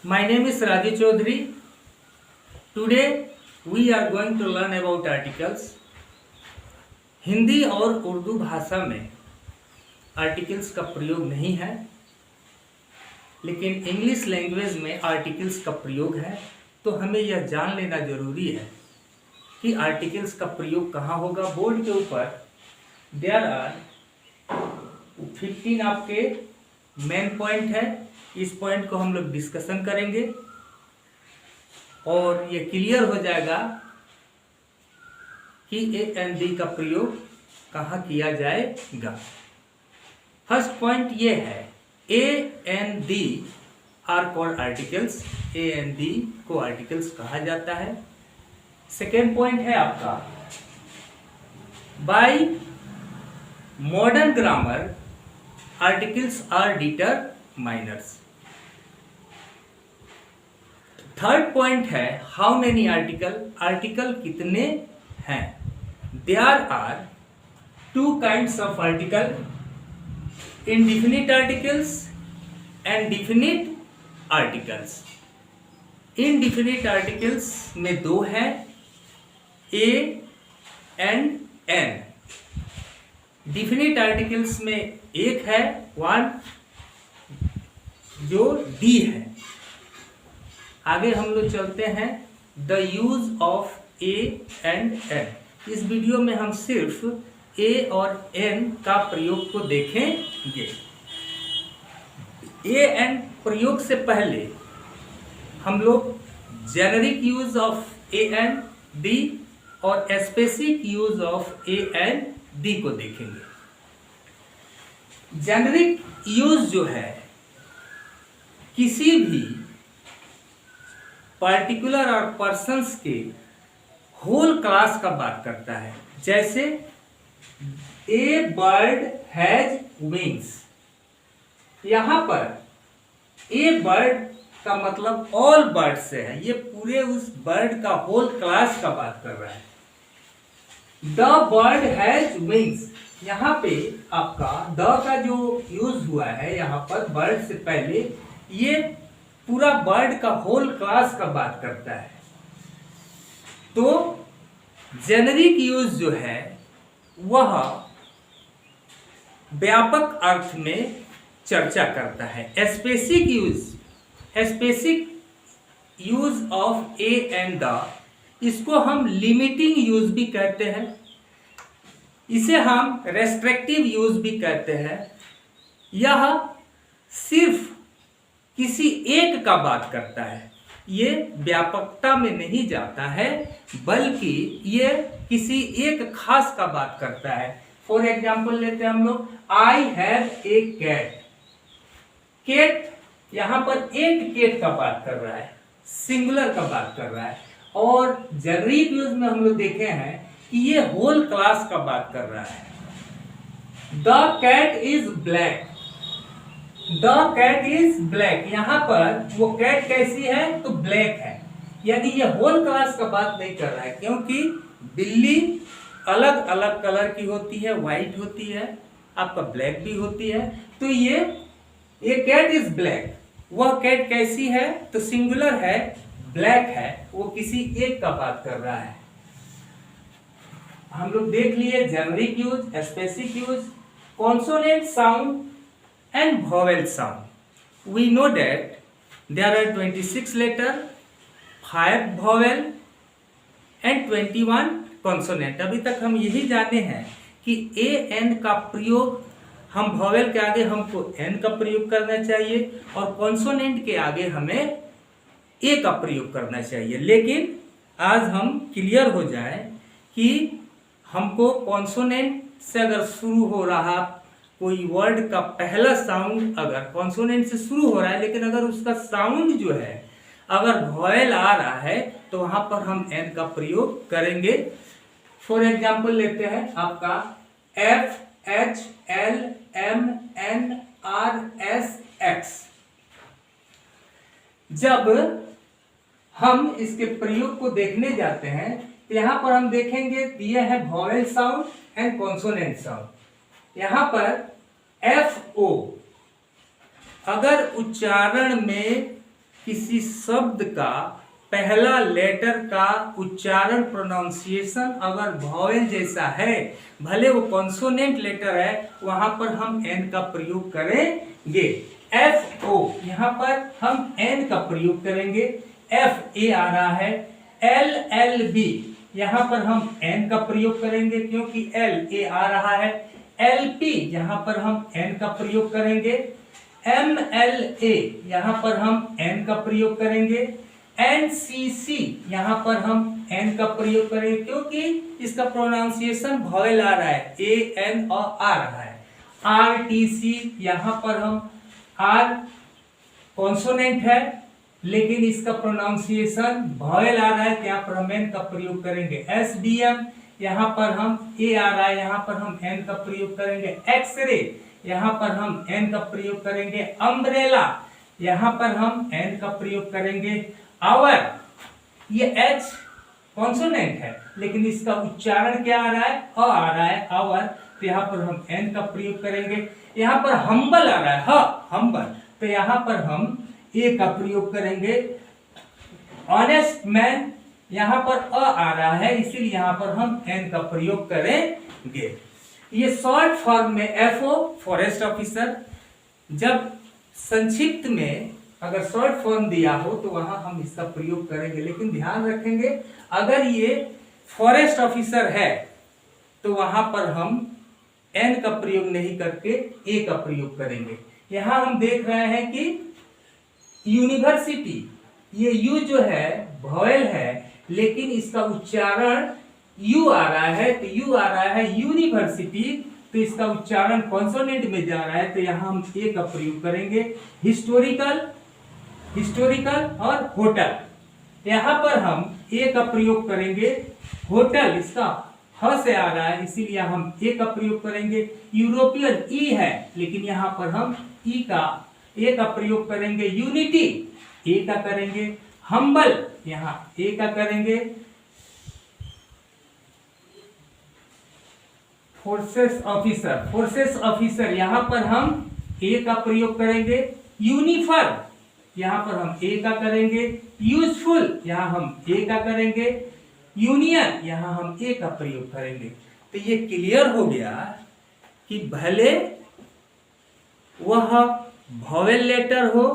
My name is Raji Chaudhary. Today we are going to learn about articles. Hindi और उर्दू भाषा में articles का प्रयोग नहीं है, लेकिन इंग्लिश लैंग्वेज में आर्टिकल्स का प्रयोग है। तो हमें यह जान लेना जरूरी है कि आर्टिकल्स का प्रयोग कहाँ होगा। बोर्ड के ऊपर देयर आर 15 आपके मेन पॉइंट है। इस पॉइंट को हम लोग डिस्कशन करेंगे और ये क्लियर हो जाएगा कि ए एंड डी का प्रयोग कहाँ किया जाएगा। फर्स्ट पॉइंट ये है, a and the are called articles. A and the को आर्टिकल्स कहा जाता है। सेकेंड पॉइंट है आपका, by modern grammar articles are determiners. Third point है, हाउ मेनी आर्टिकल, आर्टिकल कितने हैं। There are two kinds of article, indefinite articles and definite articles. Indefinite articles में दो हैं, a and an. Definite articles में एक है, वन, जो डी है। आगे हम लोग चलते हैं, the use of a and an. इस वीडियो में हम सिर्फ ए और एन का प्रयोग को देखेंगे। ए एन प्रयोग से पहले हम लोग generic use of a an the और specific use of a an the को देखेंगे। जेनरिक यूज जो है, किसी भी पार्टिकुलर और पर्सन्स के होल क्लास का बात करता है। जैसे ए बर्ड हैज विंग्स, यहां पर ए बर्ड का मतलब ऑल बर्ड से है, ये पूरे उस बर्ड का होल क्लास का बात कर रहा है। द बर्ड हैज विंग्स, यहाँ पे आपका द का जो यूज हुआ है, यहाँ पर बर्ड से पहले ये पूरा बर्ड का होल क्लास का बात करता है। तो जेनरिक यूज जो है वह व्यापक अर्थ में चर्चा करता है। Specific use of a and the, इसको हम लिमिटिंग यूज भी कहते हैं, इसे हम रेस्ट्रिक्टिव यूज भी कहते हैं। यह सिर्फ किसी एक का बात करता है, ये व्यापकता में नहीं जाता है, बल्कि ये किसी एक खास का बात करता है। फॉर एग्जाम्पल लेते हैं हम लोग, I have a cat. Cat यहां पर एक कैट का बात कर रहा है, सिंगुलर का बात कर रहा है। और जेनरिक यूज में हम लोग देखे हैं कि ये होल क्लास का बात कर रहा है। The cat is black, the cat is black, यहां पर वो कैट कैसी है, तो ब्लैक है। यानी ये होल क्लास का बात नहीं कर रहा है, क्योंकि बिल्ली अलग अलग कलर की होती है, व्हाइट होती है, आपका ब्लैक भी होती है। तो ये कैट इज ब्लैक, वह कैट कैसी है, तो सिंगुलर है, ब्लैक है, वो किसी एक का बात कर रहा है। हम लोग देख लिए generic use, specific use, consonant sound and vowel sound. We know that there are 26 letter, 5 vowel and 21 consonant. अभी तक हम यही जाने हैं कि ए एन का प्रयोग, हम vowel के आगे हमको एन का प्रयोग करना चाहिए और कॉन्सोनेंट के आगे हमें ए का प्रयोग करना चाहिए। लेकिन आज हम क्लियर हो जाए कि हमको कॉन्सोनेंट से अगर शुरू हो रहा कोई वर्ड का पहला साउंड अगर कॉन्सोनेंट से शुरू हो रहा है, लेकिन अगर उसका साउंड जो है अगर वॉयल आ रहा है, तो वहां पर हम एन का प्रयोग करेंगे। फॉर एग्जाम्पल लेते हैं आपका F H L M N R S X. जब हम इसके प्रयोग को देखने जाते हैं तो यहां पर हम देखेंगे दिए है vial sound and consonant sound. यहां पर एफ ओ अगर उच्चारण में किसी शब्द का पहला लेटर का उच्चारण प्रोनाउंसिएशन अगर वॉवेल जैसा है, भले वो कॉन्सोनेंट लेटर है, वहां पर हम एन का प्रयोग करेंगे। एफ ओ, यहाँ पर हम एन का प्रयोग करेंगे। एफ ए आ रहा है। एल एल बी, यहाँ पर हम एन का प्रयोग करेंगे क्योंकि एल ए आ रहा है। एल पी, यहाँ पर हम एन का प्रयोग करेंगे। एम एल ए, यहाँ पर हम एन का प्रयोग करेंगे। NCC, यहाँ पर हम एन का प्रयोग करेंगे क्योंकि इसका प्रोनाउंसिएशन वॉवेल आ रहा है, ए एन और आ रहा है। RTC, यहाँ पर हम आर कॉन्सोनेंट है लेकिन इसका प्रोनाउंसिएशन वॉवेल आ रहा है, तो यहाँ पर हम एन का प्रयोग करेंगे। SBM, यहाँ पर हम ए आ रहा है, यहाँ पर हम एन का प्रयोग करेंगे। एक्सरे, यहाँ पर हम एन का प्रयोग करेंगे। अम्ब्रेला, यहाँ पर हम एन का प्रयोग करेंगे। आवर, ये एच कॉन्सोनेंट है लेकिन इसका उच्चारण क्या आ रहा है, अ आ रहा है, आवर, तो यहाँ पर हम एन का प्रयोग करेंगे। यहाँ पर हम्बल आ रहा है, ह हम्बल, तो यहाँ पर हम ए का प्रयोग करेंगे। ऑनेस्ट मैन, यहाँ पर अ आ रहा है इसीलिए यहाँ पर हम एन का प्रयोग करेंगे। ये शॉर्ट फॉर्म में एफओ फॉरेस्ट ऑफिसर, जब संक्षिप्त में अगर शॉर्ट फॉर्म दिया हो तो वहां हम इसका प्रयोग करेंगे, लेकिन ध्यान रखेंगे अगर ये फॉरेस्ट ऑफिसर है तो वहां पर हम एन का प्रयोग नहीं करके ए का प्रयोग करेंगे। यहां हम देख रहे हैं कि यूनिवर्सिटी, ये यू जो है वॉवेल है लेकिन इसका उच्चारण यू आ रहा है, तो यू आ रहा है यूनिवर्सिटी, तो इसका उच्चारण कॉन्सोनेंट में जा रहा है, तो यहाँ हम ए का प्रयोग करेंगे। हिस्टोरिकल, हिस्टोरिकल और होटल, यहाँ पर हम ए का प्रयोग करेंगे। होटल इसका ह से आ रहा है इसीलिए हम ए का प्रयोग करेंगे। यूरोपियन ई है लेकिन यहाँ पर हम ई का ए का प्रयोग करेंगे। यूनिटी ए का करेंगे। हम्बल यहाँ ए का करेंगे। फोर्सेस ऑफिसर, फोर्सेस ऑफिसर यहाँ पर हम ए का प्रयोग करेंगे। यूनिफॉर्म यहाँ पर हम ए का करेंगे। यूजफुल यहाँ हम ए का करेंगे। यूनियन यहाँ हम ए का प्रयोग करेंगे। तो ये क्लियर हो गया कि भले वह वॉवेल लेटर हो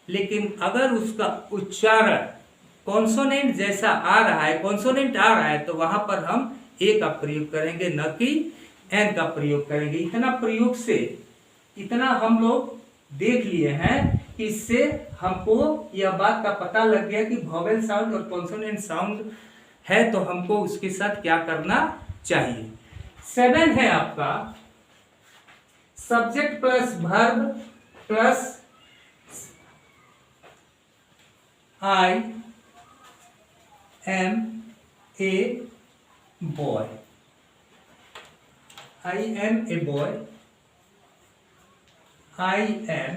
लेकिन अगर उसका उच्चारण कॉन्सोनेंट जैसा आ रहा है, कॉन्सोनेंट आ रहा है, तो वहां पर हम ए का प्रयोग करेंगे न कि एन का प्रयोग करेंगे। इतना प्रयोग से इतना हम लोग देख लिए हैं कि इससे हमको यह बात का पता लग गया कि वॉवेल साउंड और कॉन्सोनेंट साउंड है तो हमको उसके साथ क्या करना चाहिए। 7 है आपका subject plus verb plus I am a boy. I am a boy. I am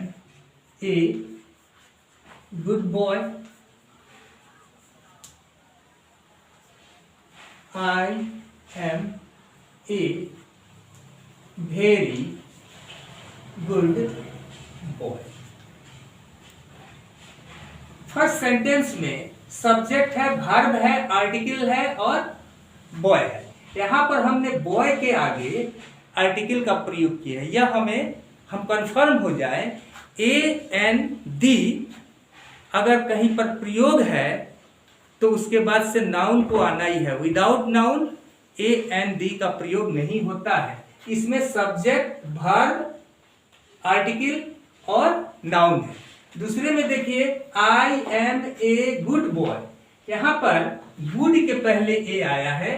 a good boy. I am a very good boy. First sentence में सब्जेक्ट है, वर्ब है, आर्टिकल है और बॉय है। यहाँ पर हमने बॉय के आगे आर्टिकल का प्रयोग किया है। यह हम कंफर्म हो जाए ए एन डी अगर कहीं पर प्रयोग है तो उसके बाद से नाउन को आना ही है। Without noun a an the का प्रयोग नहीं होता है। इसमें सब्जेक्ट, वर्ब, आर्टिकल और नाउन है। दूसरे में देखिए I am a good boy, यहाँ पर गुड के पहले ए आया है।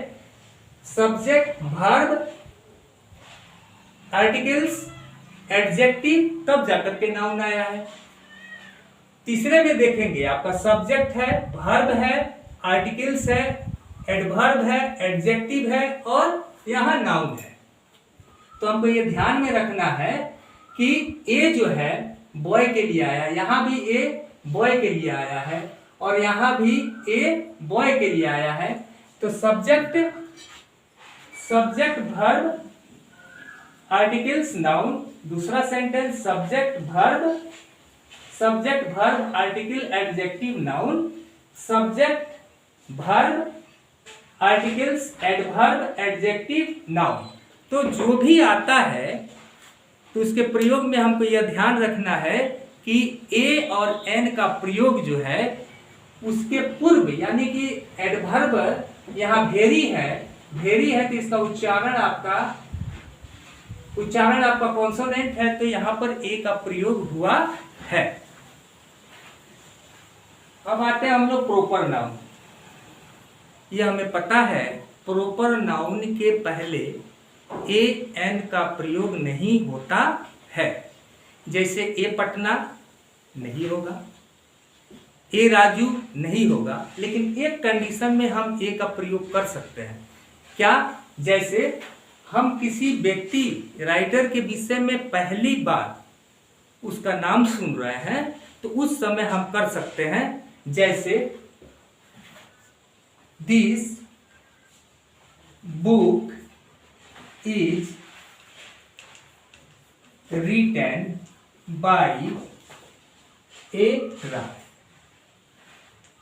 सब्जेक्ट, वर्ब, आर्टिकल्स, एडजेक्टिव, तब जाकर के नाउन आया है। तीसरे में देखेंगे आपका सब्जेक्ट है, वर्ब है, आर्टिकल्स है, एडवर्ब है, एडजेक्टिव है और यहाँ नाउन है। तो हमको ये ध्यान में रखना है कि ए जो है बॉय के लिए आया, यहाँ भी ए बॉय के लिए आया है और यहाँ भी ए बॉय के लिए आया है। तो सब्जेक्ट, वर्ब, आर्टिकल्स, नाउन। दूसरा sentence subject, verb, subject verb article adjective noun, subject verb articles adverb adjective noun. तो जो भी आता है तो उसके प्रयोग में हमको यह ध्यान रखना है कि ए और एन का प्रयोग जो है उसके पूर्व, यानी कि एडवर्ब यहाँ भेरी है तो इसका उच्चारण आपका कॉन्सोनेंट है, तो यहाँ पर ए का प्रयोग हुआ है। अब आते हैं हम लोग प्रोपर नाउन। यह हमें पता है प्रोपर नाउन के पहले ए एन का प्रयोग नहीं होता है। जैसे ए पटना नहीं होगा, ए राजू नहीं होगा, लेकिन एक कंडीशन में हम ए का प्रयोग कर सकते हैं। क्या? जैसे हम किसी व्यक्ति राइटर के विषय में पहली बार उसका नाम सुन रहे हैं तो उस समय हम कर सकते हैं, जैसे this book is written by a Rai.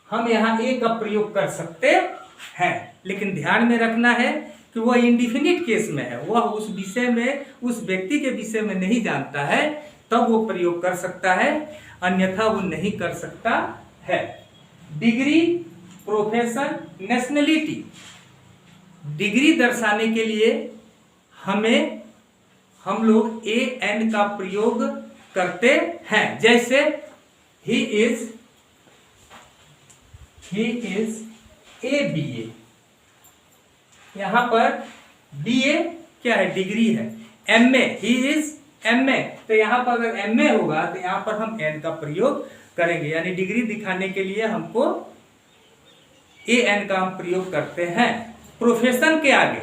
हम यहां ए का प्रयोग कर सकते हैं, लेकिन ध्यान में रखना है कि वह इंडिफिनिट केस में है, वह उस विषय में, उस व्यक्ति के विषय में नहीं जानता है, तब वो प्रयोग कर सकता है, अन्यथा वो नहीं कर सकता है। डिग्री, प्रोफेशन, नेशनलिटी, डिग्री दर्शाने के लिए हम लोग ए एन का प्रयोग करते हैं। जैसे ही इज ए बी ए, यहां पर बी ए क्या है? डिग्री है। M A, he is M A, तो यहां पर अगर एम ए होगा तो यहां पर हम एन का प्रयोग करेंगे, यानी डिग्री दिखाने के लिए हमको ए एन का हम प्रयोग करते हैं। प्रोफेशन के आगे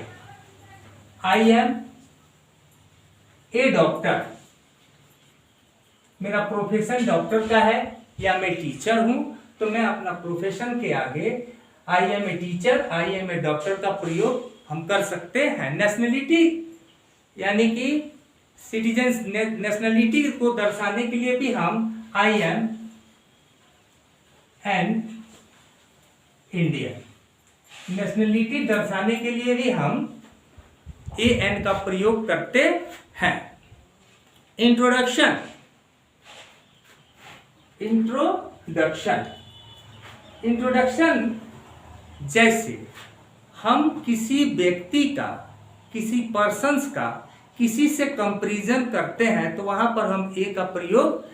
आई एम ए डॉक्टर, मेरा प्रोफेशन डॉक्टर का है या मैं टीचर हूं, तो मैं अपना प्रोफेशन के आगे I am a teacher, I am a doctor का प्रयोग हम कर सकते हैं। नेशनलिटी यानी कि सिटीजन, नेशनलिटी को दर्शाने के लिए भी हम I am an Indian, nationality दर्शाने के लिए भी हम ए एन का प्रयोग करते हैं। इंट्रोडक्शन, जैसे हम किसी व्यक्ति का, किसी पर्सन्स का किसी से कंपैरिजन करते हैं तो वहां पर हम ए का प्रयोग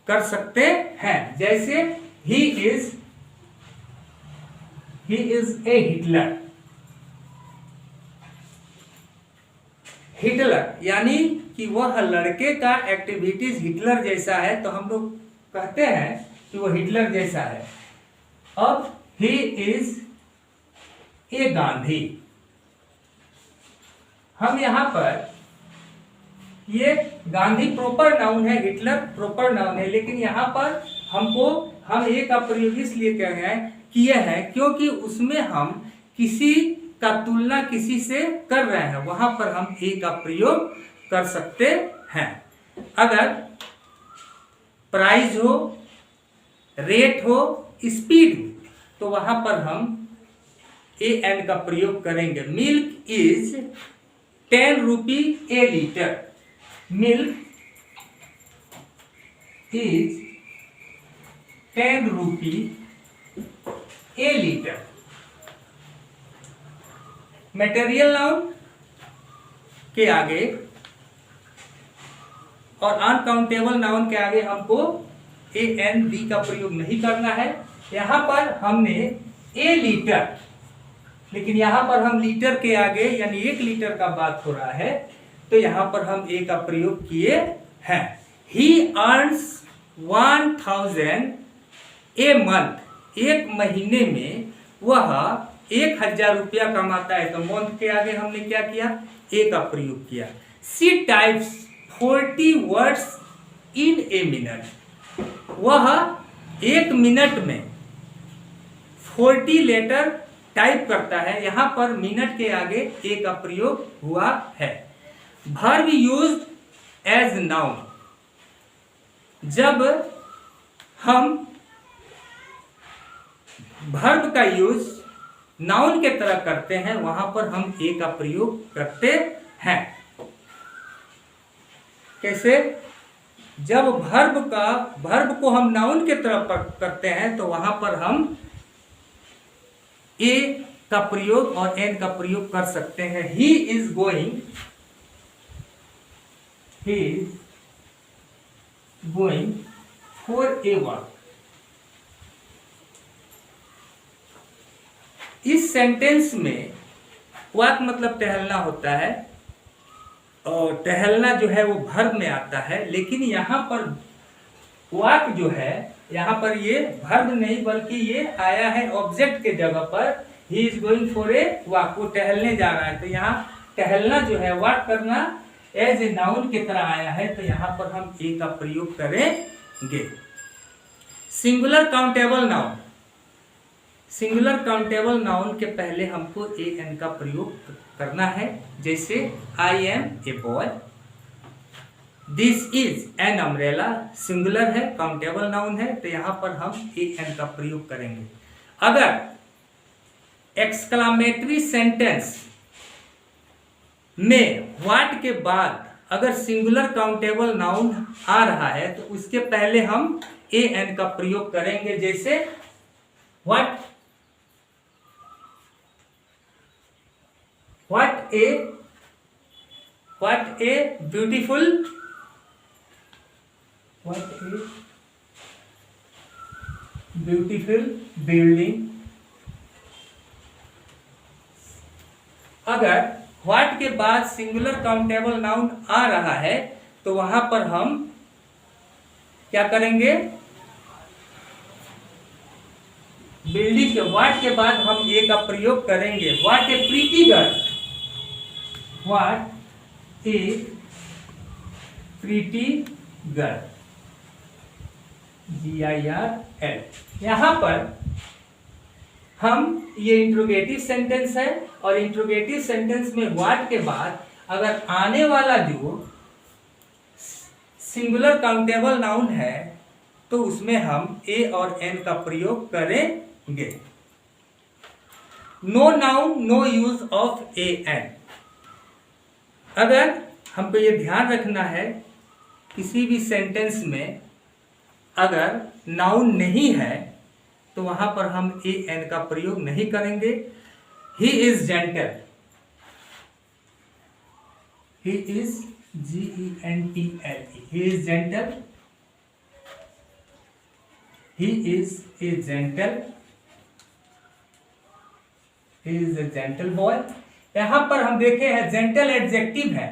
कर सकते हैं। जैसे ही इज ए हिटलर, यानी कि वह लड़के का एक्टिविटीज हिटलर जैसा है, तो हम लोग कहते हैं कि वह हिटलर जैसा है। अब ही इज ए गांधी, हम यहां पर, ये गांधी प्रॉपर नाउन है, हिटलर प्रॉपर नाउन है, लेकिन यहां पर हम ए का प्रयोग इसलिए किए हैं क्योंकि उसमें हम किसी का तुलना किसी से कर रहे हैं, वहां पर हम ए का प्रयोग कर सकते हैं। अगर प्राइस हो, रेट हो, स्पीड हो, तो वहां पर हम ए एन का प्रयोग करेंगे। Milk is 10 rupee A litre, milk is 10 rupee A litre. Material noun के आगे और अनकाउंटेबल नाउन के आगे हमको ए एन डी का प्रयोग नहीं करना है। यहां पर हमने ए लीटर, लेकिन यहां पर हम लीटर के आगे यानी 1 लीटर का बात हो रहा है, तो यहां पर हम ए का प्रयोग किए हैं। ही अर्न्स 1000 ए मंथ, एक महीने में वह 1000 रुपया कमाता है, तो मंथ के आगे हमने क्या किया? ए का प्रयोग किया। She types 40 words in a minute, वह 1 मिनट में 40 लेटर टाइप करता है, यहां पर मिनट के आगे ए का प्रयोग हुआ है। वर्ब यूज्ड एज नाउन, जब हम वर्ब का यूज नाउन के तरह करते हैं वहां पर हम ए का प्रयोग करते हैं। कैसे? जब वर्ब को हम नाउन के तरह करते हैं तो वहां पर हम ए का प्रयोग और एन का प्रयोग कर सकते हैं। He is going for a walk. इस सेंटेंस में वॉक मतलब टहलना होता है और टहलना जो है वो वर्ब में आता है, लेकिन यहाँ पर वॉक जो है यहाँ पर ये वर्ब नहीं बल्कि ये आया है ऑब्जेक्ट के जगह पर। He is going for a walk, वो टहलने जा रहा है। तो यहाँ टहलना जो है वॉक करना एज ए नाउन की तरह आया है, तो यहाँ पर हम ए का प्रयोग करेंगे। Singular countable noun, singular countable noun के पहले हमको ए एन का प्रयोग करना है। जैसे I am a boy, this is an umbrella, singular है, काउंटेबल नाउन है, तो यहां पर हम ए एन का प्रयोग करेंगे। अगर एक्सक्लामेटरी सेंटेंस में व्हाट के बाद अगर सिंगुलर काउंटेबल नाउन आ रहा है तो उसके पहले हम ए एन का प्रयोग करेंगे। जैसे व्हाट ए ब्यूटीफुल, बिल्डिंग। अगर व्हाट के बाद सिंगुलर काउंटेबल नाउन आ रहा है तो वहां पर हम क्या करेंगे? बिल्डिंग के व्हाट के बाद हम ए का प्रयोग करेंगे। What A pretty girl, what A pretty girl, GIRL। यहां पर हम ये इंट्रोगेटिव सेंटेंस है और इंट्रोगेटिव सेंटेंस में व्हाट के बाद अगर आने वाला जो सिंगुलर काउंटेबल नाउन है तो उसमें हम ए और एन का प्रयोग करेंगे। No noun no use of a an. अगर हमको ये ध्यान रखना है किसी भी सेंटेंस में अगर नाउन नहीं है तो वहां पर हम ए एन का प्रयोग नहीं करेंगे। He is gentle, he is GENTLE, he is gentle, he is a gentle, he is a gentle boy. यहां पर हम देखे हैं जेंटल एडजेक्टिव है,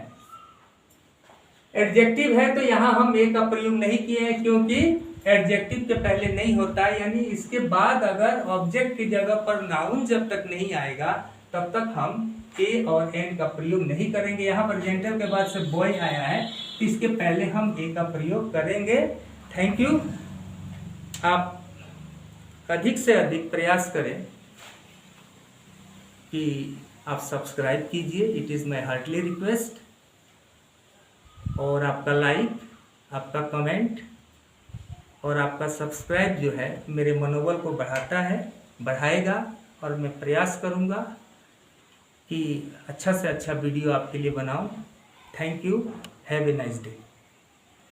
एडजेक्टिव है तो यहां हम ए का प्रयोग नहीं किए हैं क्योंकि एडजेक्टिव के पहले नहीं होता है, यानी इसके बाद अगर ऑब्जेक्ट की जगह पर नाउन जब तक नहीं आएगा तब तक हम ए और एन का प्रयोग नहीं करेंगे। यहाँ पर जेंटल के बाद से बॉय आया है तो इसके पहले हम ए का प्रयोग करेंगे। Thank you. आप अधिक से अधिक प्रयास करें कि आप सब्सक्राइब कीजिए, it is my heartly request. और आपका लाइक, आपका कमेंट और आपका सब्सक्राइब जो है मेरे मनोबल को बढ़ाता है, बढ़ाएगा और मैं प्रयास करूँगा कि अच्छा से अच्छा वीडियो आपके लिए बनाऊं। Thank you, have a nice day.